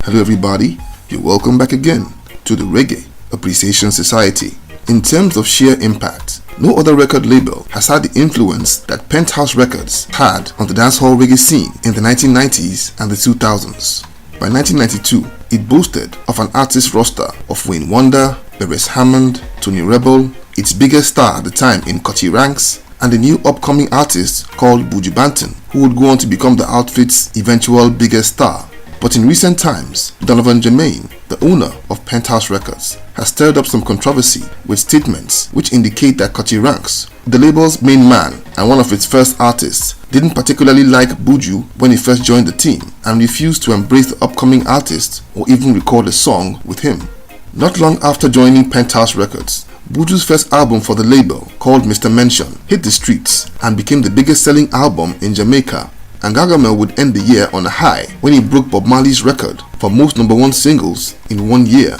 Hello everybody, you're welcome back again to the Reggae Appreciation Society. In terms of sheer impact, no other record label has had the influence that Penthouse Records had on the dancehall reggae scene in the 1990s and the 2000s. By 1992, it boasted of an artist roster of Wayne Wonder, Beres Hammond, Tony Rebel, its biggest star at the time in Cutty Ranks, and a new upcoming artist called Buju Banton, who would go on to become the outfit's eventual biggest star. But in recent times, Donovan Germaine, the owner of Penthouse Records, has stirred up some controversy with statements which indicate that Cutty Ranks, the label's main man and one of its first artists, didn't particularly like Buju when he first joined the team and refused to embrace the upcoming artist or even record a song with him. Not long after joining Penthouse Records, Buju's first album for the label, called Mr. Mention, hit the streets and became the biggest selling album in Jamaica. And Gargamel would end the year on a high when he broke Bob Marley's record for most #1 singles in 1 year.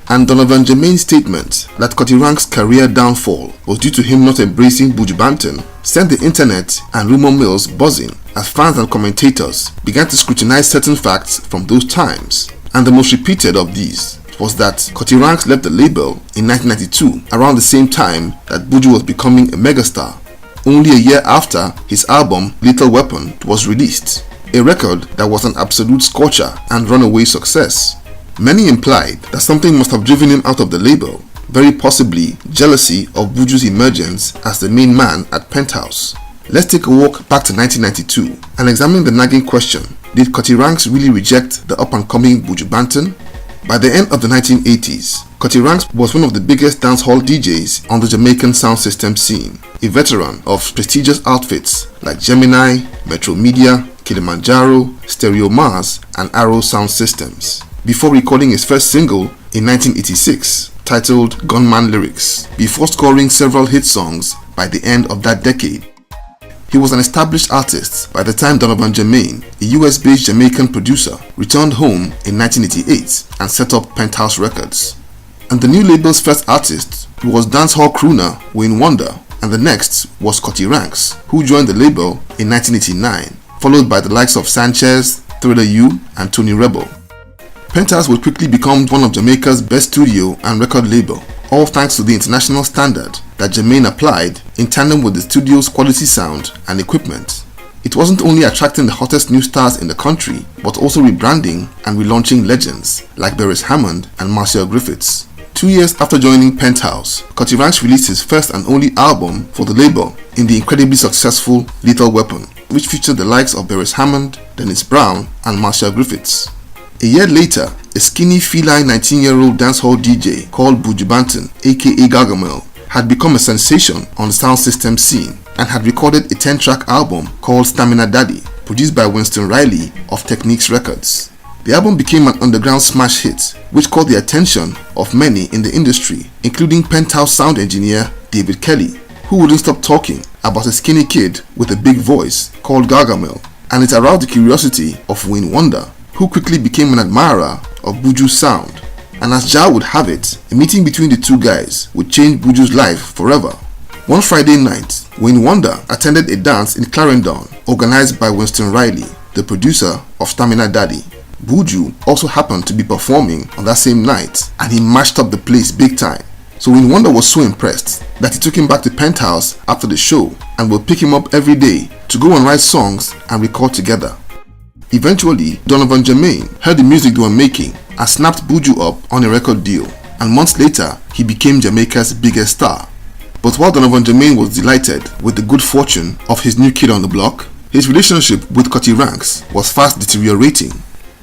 And Donovan Germaine's statement that Cutty Ranks' career downfall was due to him not embracing Buju Banton sent the internet and rumor mills buzzing as fans and commentators began to scrutinize certain facts from those times. And the most repeated of these was that Cutty Ranks left the label in 1992 around the same time that Buju was becoming a megastar, only a year after his album Lethal Weapon was released, a record that was an absolute scorcher and runaway success. Many implied that something must have driven him out of the label, very possibly jealousy of Buju's emergence as the main man at Penthouse. Let's take a walk back to 1992 and examine the nagging question: did Cutty Ranks really reject the up-and-coming Buju Banton? By the end of the 1980s, Cutty Ranks was one of the biggest dancehall DJs on the Jamaican sound system scene, a veteran of prestigious outfits like Gemini, Metro Media, Kilimanjaro, Stereo Mars, and Arrow sound systems, before recording his first single in 1986, titled Gunman Lyrics, before scoring several hit songs by the end of that decade. He was an established artist by the time Donovan Germaine, a US-based Jamaican producer, returned home in 1988 and set up Penthouse Records. And the new label's first artist was dancehall crooner Wayne Wonder, and the next was Cutty Ranks, who joined the label in 1989, followed by the likes of Sanchez, Thriller U, and Tony Rebel. Penthouse would quickly become one of Jamaica's best studio and record label, all thanks to the international standard that Germaine applied in tandem with the studio's quality sound and equipment. It wasn't only attracting the hottest new stars in the country, but also rebranding and relaunching legends like Beres Hammond and Marcia Griffiths. 2 years after joining Penthouse, Cutty Ranks released his first and only album for the label in the incredibly successful Lethal Weapon, which featured the likes of Beres Hammond, Dennis Brown, and Marcia Griffiths. A year later, a skinny feline 19-year-old dancehall DJ called Buju Banton, aka Gargamel, had become a sensation on the sound system scene and had recorded a 10-track album called Stamina Daddy, produced by Winston Riley of Techniques Records. The album became an underground smash hit, which caught the attention of many in the industry, including Penthouse sound engineer David Kelly, who wouldn't stop talking about a skinny kid with a big voice called Gargamel, and it aroused the curiosity of Wayne Wonder, who quickly became an admirer of Buju's sound. And as Jah would have it, a meeting between the two guys would change Buju's life forever. One Friday night, Wayne Wonder attended a dance in Clarendon organized by Winston Riley, the producer of Stamina Daddy. Buju also happened to be performing on that same night, and he mashed up the place big time. So Wayne Wonder was so impressed that he took him back to Penthouse after the show and would pick him up every day to go and write songs and record together. Eventually, Donovan Germaine heard the music they were making and snapped Buju up on a record deal, and months later, he became Jamaica's biggest star. But while Donovan Germaine was delighted with the good fortune of his new kid on the block, his relationship with Cutty Ranks was fast deteriorating.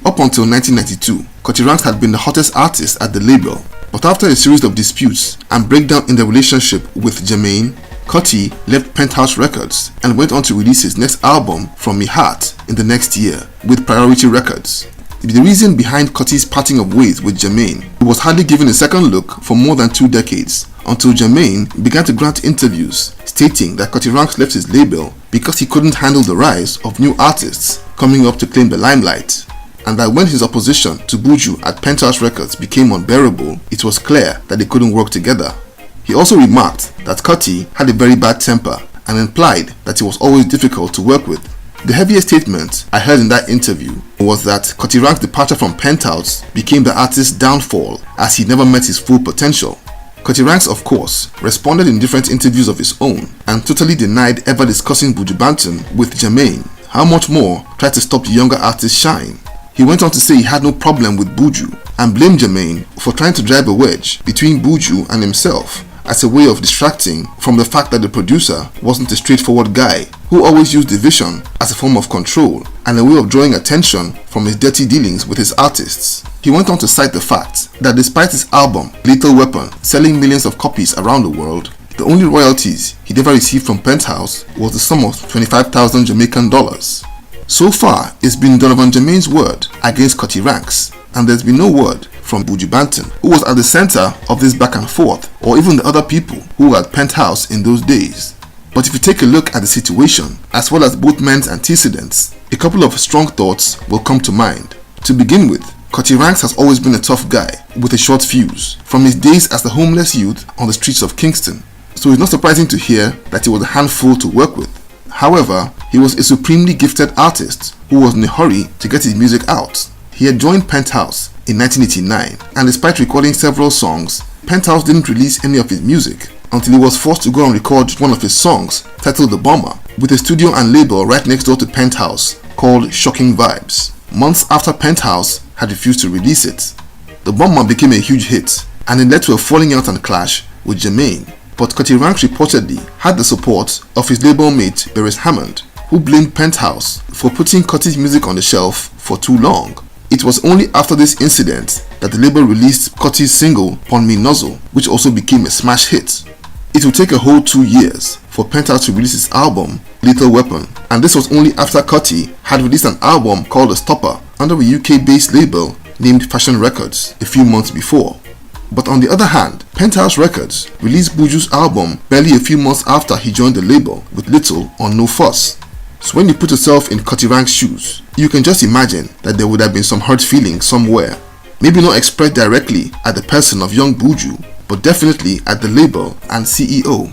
Up until 1992, Cutty Ranks had been the hottest artist at the label, but after a series of disputes and breakdown in their relationship with Germaine, Cutty left Penthouse Records and went on to release his next album, From Me Heart, in the next year with Priority Records. The reason behind Cutty's parting of ways with Germaine, he was hardly given a second look for more than 2 decades, until Germaine began to grant interviews stating that Cutty Ranks left his label because he couldn't handle the rise of new artists coming up to claim the limelight, and that when his opposition to Buju at Penthouse Records became unbearable, it was clear that they couldn't work together. He also remarked that Cutty had a very bad temper and implied that he was always difficult to work with. The heaviest statement I heard in that interview was that Cutty Ranks' departure from Penthouse became the artist's downfall as he never met his full potential. Cutty Ranks, of course, responded in different interviews of his own and totally denied ever discussing Buju Banton with Germaine. How much more tried to stop the younger artist's shine. He went on to say he had no problem with Buju and blamed Germaine for trying to drive a wedge between Buju and himself as a way of distracting from the fact that the producer wasn't a straightforward guy who always used division as a form of control and a way of drawing attention from his dirty dealings with his artists. He went on to cite the fact that despite his album Lethal Weapon selling millions of copies around the world, the only royalties he'd ever received from Penthouse was the sum of 25,000 Jamaican dollars. So far, it's been Donovan Germaine's word against Cutty Ranks, and there's been no word from Buju Banton, who was at the center of this back and forth, or even the other people who were at Penthouse in those days. But if you take a look at the situation, as well as both men's antecedents, a couple of strong thoughts will come to mind. To begin with, Cutty Ranks has always been a tough guy with a short fuse, from his days as the homeless youth on the streets of Kingston. So it's not surprising to hear that he was a handful to work with. However, he was a supremely gifted artist who was in a hurry to get his music out. He had joined Penthouse in 1989, and despite recording several songs, Penthouse didn't release any of his music until he was forced to go and record one of his songs, titled The Bomber, with a studio and label right next door to Penthouse called Shocking Vibes, months after Penthouse had refused to release it. The Bomber became a huge hit, and it led to a falling out and clash with Germaine, but Cutty Ranks reportedly had the support of his label mate Beres Hammond, who blamed Penthouse for putting Cutty's music on the shelf for too long. It was only after this incident that the label released Cutty's single Pon Me Nuzzle, which also became a smash hit. It would take a whole 2 years for Penthouse to release his album Lethal Weapon, and this was only after Cutty had released an album called The Stopper under a UK-based label named Fashion Records a few months before. But on the other hand, Penthouse Records released Buju's album barely a few months after he joined the label with little or no fuss. So when you put yourself in Cutty Ranks' shoes, you can just imagine that there would have been some hurt feelings somewhere. Maybe not expressed directly at the person of young Buju, but definitely at the label and CEO.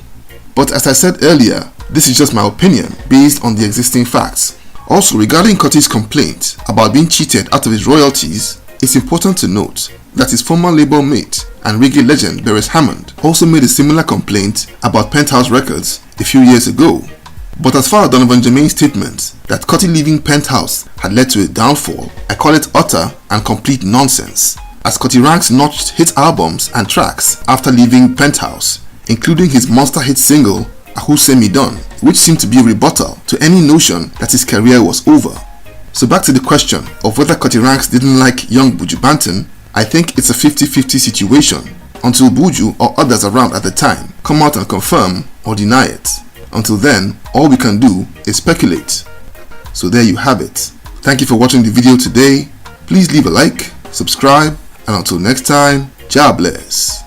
But as I said earlier, this is just my opinion based on the existing facts. Also, regarding Cutty's complaint about being cheated out of his royalties, it's important to note that his former label mate and reggae legend Beres Hammond also made a similar complaint about Penthouse Records a few years ago. But as far as Donovan Germaine's statement that Cutty leaving Penthouse had led to a downfall, I call it utter and complete nonsense, as Cutty Ranks notched hit albums and tracks after leaving Penthouse, including his monster hit single Ahuse Me Done, which seemed to be a rebuttal to any notion that his career was over. So back to the question of whether Cutty Ranks didn't like young Buju Banton, I think it's a 50-50 situation until Buju or others around at the time come out and confirm or deny it. Until then, all we can do is speculate. So there you have it. Thank you for watching the video today. Please leave a like, subscribe, and until next time, Jah bless.